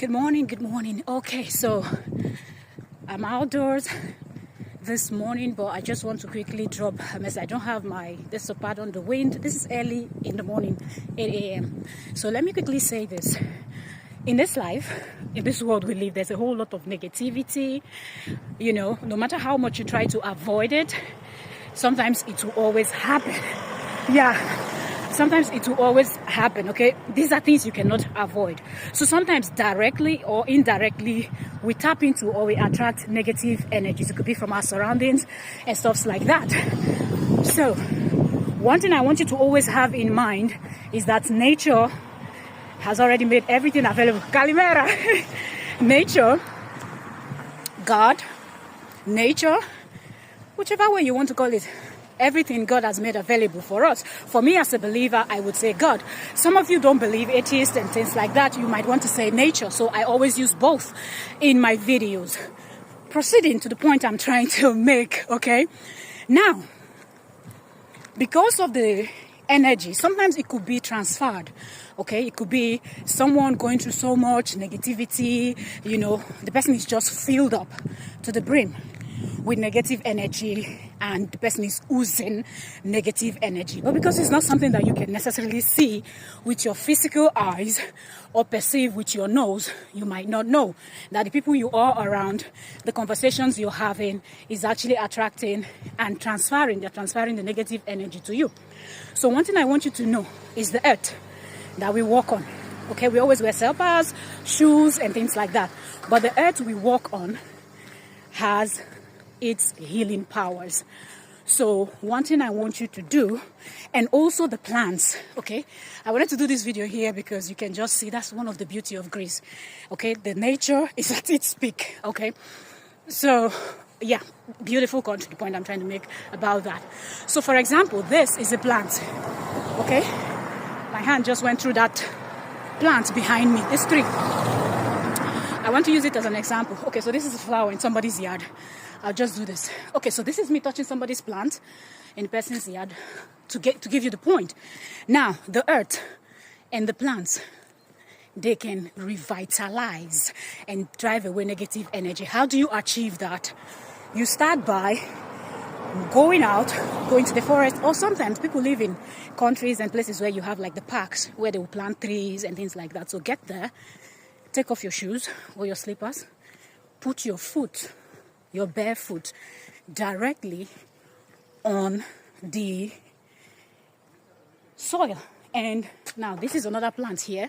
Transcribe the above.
Good morning, good morning. Okay, so I'm outdoors this morning, but I just want to quickly drop a message. I don't have this pardon the wind. This is early in the morning, 8 a.m. So let me quickly say this. In this life, in this world we live, there's a whole lot of negativity. You know, no matter how much you try to avoid it, sometimes it will always happen. Yeah. Sometimes it will always happen, okay? These are things you cannot avoid. So sometimes directly or indirectly, we tap into or we attract negative energies. It could be from our surroundings and stuff like that. So one thing I want you to always have in mind is that nature has already made everything available. Kalimera. Nature, God, nature, whichever way you want to call it. Everything God has made available for us. For me as a believer, I would say God. Some of you don't believe atheists and things like that. You might want to say nature. So I always use both in my videos. Proceeding to the point I'm trying to make, okay? Now, because of the energy, sometimes it could be transferred, okay? It could be someone going through so much negativity, you know, the person is just filled up to the brim with negative energy and the person is oozing negative energy. But because it's not something that you can necessarily see with your physical eyes or perceive with your nose, you might not know that the people you are around, the conversations you're having is actually attracting and transferring. They're transferring the negative energy to you. So one thing I want you to know is the earth that we walk on. Okay, we always wear slippers, shoes and things like that. But the earth we walk on has its healing powers. So one thing I want you to do, and also the plants, okay? I wanted to do this video here because you can just see that's one of the beauty of Greece, okay? The nature is at its peak, okay? So yeah, beautiful country, the point I'm trying to make about that. So for example, this is a plant, okay? My hand just went through that plant behind me, this tree. I want to use it as an example. Okay, so this is a flower in somebody's yard. I'll just do this. Okay, so this is me touching somebody's plant in the person's yard to give you the point. Now, the earth and the plants, they can revitalize and drive away negative energy. How do you achieve that? You start by going to the forest, or sometimes people live in countries and places where you have like the parks where they will plant trees and things like that. So get there, take off your shoes or your slippers, put your foot, your bare foot, directly on the soil. And now this is another plant here.